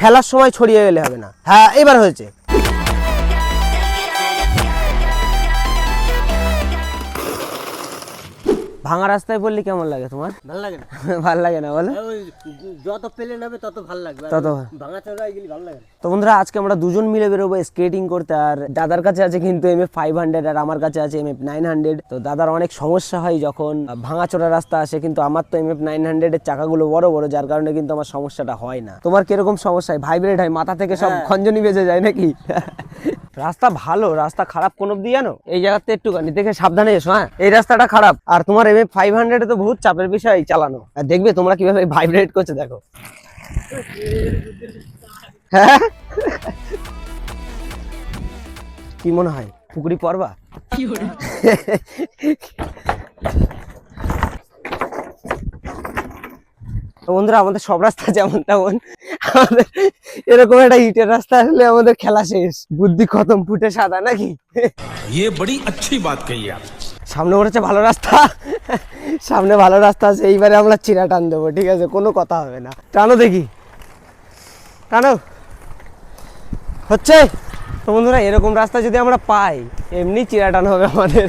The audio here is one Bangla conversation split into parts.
ফেলার সময় ছড়িয়ে গেলে হবে না। হ্যাঁ এবার হয়েছে। ভাঙা রাস্তায় পড়লে কেমন লাগে তোমার? ভালো লাগে না। ভালো লাগে না বলো? যত প্লেন হবে তত ভালো লাগবে, তত ভাঙা চড়াই গেলে ভালো লাগে না। তো বন্ধুরা আজকে আমরা দুজন মিলে বেরোবো স্কেটিং করতে। আর দাদার কাছে আছে কিন্তু MF 500 আর আমার কাছে আছে MF 900। তো দাদার অনেক সমস্যা হয় যখন ভাঙাচোরা রাস্তা আসে, কিন্তু আমার তো MF 900 এর চাকাগুলো বড় বড়, যার কারণে কিন্তু আমার সমস্যাটা হয় না। তোমার কিরকম সমস্যা হয়? ভাইব্রেট হয়, মাথা থেকে সব খঞ্জনি বেজে যায় নাকি? রাস্তা ভালো, রাস্তা খারাপ কোন অব্দি জানো? এই জায়গাতে একটুখানি দেখে সাবধানে এসো। হ্যাঁ এই রাস্তাটা খারাপ, আর তোমার MF 500 তো বহুত চাপের বিষয় চালানো। আর দেখবে তোমরা কিভাবে ভাইব্রেট করছে, দেখো। হ্যাঁ কি মনে হয় পুকুরি পড়বা? বন্ধুরা আমাদের সব রাস্তা যেমন তেমন, আমাদের এরকম একটা ইটের রাস্তা আসলে আমাদের খেলা শেষ, বুদ্ধি খতম, ফুটে সাদা নাকি? ये बड़ी अच्छी बात कही आप। সামনে পড়েছে ভালো রাস্তা, সামনে ভালো রাস্তা আছে, এইবারে আমরা চিরা টান দেবো, ঠিক আছে? কোনো কথা হবে না। টানো দেখি, টানো। হচ্ছে তো বন্ধুরা, এরকম রাস্তা যদি আমরা পাই এমনি চিরা টান হবে আমাদের।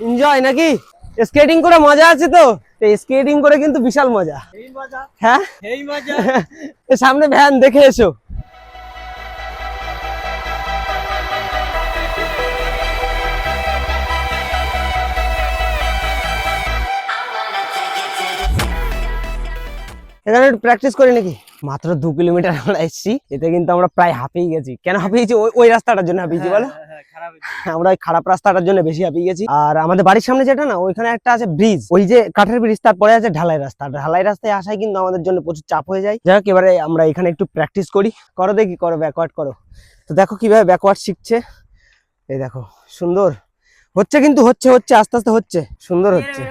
এনজয় নাকি? স্কেটিং করে মজা আছে তো? স্কেটিং করে কিন্তু বিশাল মজা। এই মজা, হ্যাঁ এই মজা। সামনে ভ্যান দেখে এসো। এখানে একটু প্র্যাকটিস করি নাকি? মাত্র 2 কিলোমিটার আমরা এসেছি, এতে কিন্তু আমরা প্রায় হাঁপিয়ে গেছি। কেন হাঁপিয়েছি? ওই রাস্তাটার জন্য হাঁপিয়েছি বলো? আমরা ওই খারাপ রাস্তাটার জন্য বেশি হাঁপিয়ে গেছি। আর আমাদের বাড়ির সামনে যেটা না, ওইখানে একটা আছে ব্রিজ, ওই যে কাঠের ব্রিজ, তারপরে আছে ঢালাই রাস্তা। ঢালাই রাস্তায় আসায় কিন্তু আমাদের জন্য প্রচুর চাপ হয়ে যায়। যাই হোক, এবারে আমরা এখানে একটু প্র্যাকটিস করি। করো দেখি, করো ব্যাকওয়ার্ড করো। তো দেখো কিভাবে ব্যাকওয়ার্ড শিখছে, এই দেখো সুন্দর হচ্ছে, কিন্তু হচ্ছে আস্তে আস্তে হচ্ছে, সুন্দর হচ্ছে।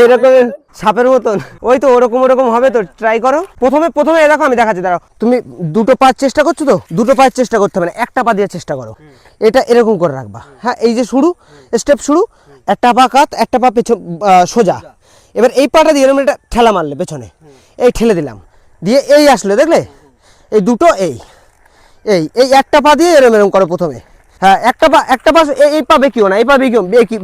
এরকম সাপের মতন, ওই তো ওরকম হবে তো। ট্রাই করো। প্রথমে দেখো আমি দেখাচ্ছি, দাঁড়াও। তুমি দুটো পা চেষ্টা করছো তো, দুটো পায়ের চেষ্টা করতে হবে না, একটা পা দিয়ে চেষ্টা করো। এটা এরকম করে রাখবা। হ্যাঁ এই যে শুরু, স্টেপ শুরু, একটা পা কাত, একটা পা পেছন সোজা। এবার এই পাটা দিয়ে এরকম একটা ঠেলা মারলে পেছনে, এই ঠেলে দিলাম, দিয়ে এই আসলে দেখলে, এই দুটো এই একটা পা দিয়ে এরকম করো প্রথমে। হ্যাঁ একটা পা এই পা বেঁকিও না, এই পা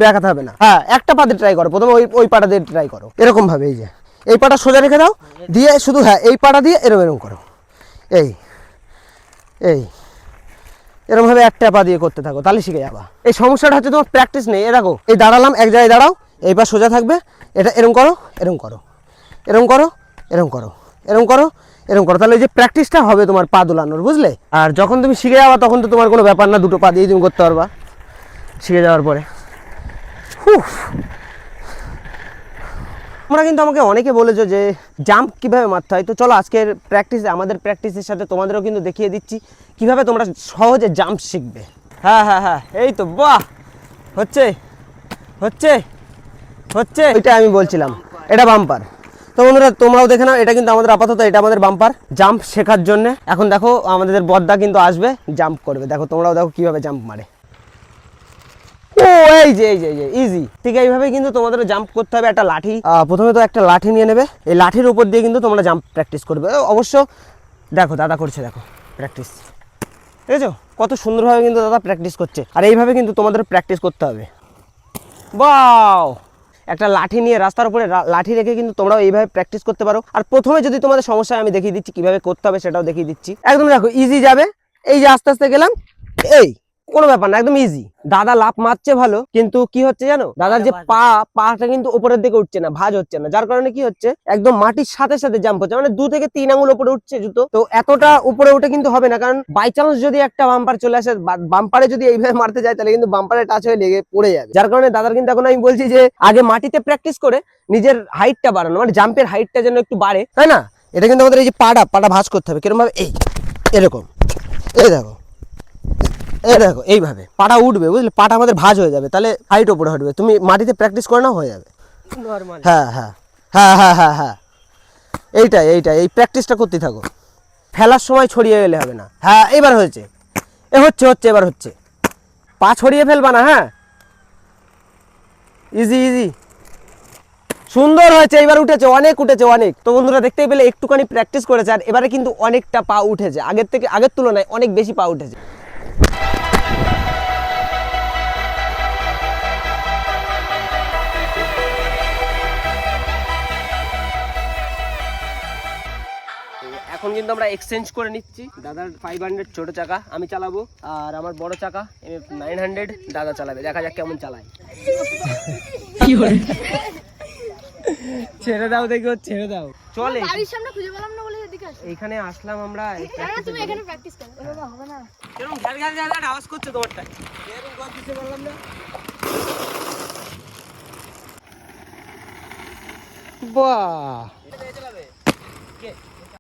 বেঁকাতে হবে না। হ্যাঁ একটা পা দিয়ে ট্রাই করো প্রথমে, ওই পাটা দিয়ে ট্রাই করো এরকম ভাবে। এই যে এই পাটা সোজা রেখে দাও, দিয়ে শুধু হ্যাঁ এই পাটা দিয়ে এরকম করো। এই এরকম ভাবে একটা পা দিয়ে করতে থাকো, তাহলে শিখে যাবা। এই সমস্যাটা হচ্ছে তোমার প্র্যাকটিস নেই। এ দেখো, এই দাঁড়ালাম, এক জায়গায় দাঁড়াও, এই পা সোজা থাকবে, এটা এরকম করো, এরকম করো, এরকম করো, এরকম করো, এরকম করো, এরকম করো, তাহলে এই যে প্র্যাকটিসটা হবে তোমার পা দোলানোর, বুঝলে? আর যখন তুমি শিখে যাবা তখন তো তোমার কোনো ব্যাপার না, দুটো পা দিয়ে তুমি করতে পারবা শিখে যাওয়ার পরে। তোমরা কিন্তু আমাকে অনেকে বলেছো যে জাম্প কিভাবে মারতে হয়, তো চলো আজকের আমাদের প্র্যাকটিসের সাথে তোমাদেরও কিন্তু দেখিয়ে দিচ্ছি কিভাবে তোমরা সহজে জাম্প শিখবে। হ্যাঁ এই তো, বাহ, হচ্ছে ওইটা আমি বলছিলাম, এটা বাম্পার। তো বন্ধুরা তোমরাও দেখে নাও, এটা কিন্তু আমাদের আপাতত, এটা আমাদের বাম্পার জাম্প শেখার জন্য। এখন দেখো আমাদের বদ্দা কিন্তু আসবে, জাম্প করবে, দেখো তোমরাও দেখো কিভাবে জাম্প মারে। ও এই যে ইজি, ঠিক এইভাবে কিন্তু তোমাদের জাম্প করতে হবে। একটা লাঠি, প্রথমে তো একটা লাঠি নিয়ে নেবে, এই লাঠির উপর দিয়ে কিন্তু তোমরা জাম্প প্র্যাকটিস করবে। অবশ্য দেখো দাদা করছে, দেখো প্র্যাকটিস, ঠিক আছে? কত সুন্দরভাবে কিন্তু দাদা প্র্যাকটিস করছে। আর এইভাবে কিন্তু তোমাদের প্র্যাকটিস করতে হবে। বাও, একটা লাঠি নিয়ে রাস্তার উপরে লাঠি রেখে কিন্তু তোমরাও এইভাবে প্র্যাকটিস করতে পারো। আর প্রথমে যদি তোমাদের সমস্যা হয় আমি দেখিয়ে দিচ্ছি কিভাবে করতে হবে, সেটাও দেখিয়ে দিচ্ছি। একদম দেখো ইজি যাবে, এই যে আস্তে আস্তে গেলাম, এই কোনো ব্যাপার না, একদম ইজি। দাদা লাফ মারছে ভালো, কিন্তু কি হচ্ছে জানো, দাদার যে পাটা কিন্তু উপরের দিকে উঠছে না, ভাঁজ হচ্ছে না, যার কারণে কি হচ্ছে, একদম মাটির সাথে সাথে জাম্প হচ্ছে, মানে 2 থেকে 3 আঙুল উপরে উঠছে জুতো। তো এতটা উপরে উঠে কিন্তু হবে না, কারণ বাই চান্স যদি একটা বাম্পার চলে আসে, বাম্পারে যদি এইভাবে মারতে যায়, তাহলে কিন্তু বাম্পারে টাচ হয়ে লেগে পড়ে যাবে। যার কারণে দাদার কিন্তু এখন আমি বলছি যে আগে মাটিতে প্র্যাকটিস করে নিজের হাইটটা বাড়ানো, মানে জাম্পের হাইটটা যেন একটু বাড়ে, তাই না? এটা কিন্তু আমাদের এই যে পাটা ভাঁজ করতে হবে, কিরকম ভাবে, এরকম, এই দেখো, এইভাবে পাটা উঠবে, বুঝলে? পাটা আমাদের ভাঁজ হয়ে যাবে, তাহলে হাইট ওপরে উঠবে। তুমি মাটিতে প্র্যাকটিস করে নাও, হয়ে যাবে। হ্যাঁ এইটাই এই প্র্যাকটিসটা করতে থাকো, ফেলার সময় ছড়িয়ে গেলে হবে না। হ্যাঁ এবার হয়েছে, এবার হচ্ছে, পা ছড়িয়ে ফেলবা না। হ্যাঁ ইজি, সুন্দর হয়েছে, এবার উঠেছে, অনেক উঠেছে অনেক। তো বন্ধুরা দেখতেই পেলে একটুখানি প্র্যাকটিস করেছে, আর এবারে কিন্তু অনেকটা পা উঠেছে, আগের তুলনায় অনেক বেশি পা উঠেছে। এখন কিন্তু আমরা এক্সচেঞ্জ করে নিচ্ছি, দাদার 500 ছোট চাকা আমি চালাবো, আর আমার বড় চাকা MF 900 দাদা চালাবে। দেখা যাক কেমন চালায়। ছেড়ে দাও, দেখো ছেড়ে দাও, চলে। বাড়ির সামনে খুঁজে পেলাম না বলে এদিকে আসি। এইখানে আসলাম আমরা। কেন তুমি এখানে প্র্যাকটিস করো? বাবা হবে না। এরকম ঘ্যার ঘ্যার ঘ্যার ঘ্যার আওয়াজ করছে তোমারটা। এরকম গদ দিতে পারলাম না। বাহ,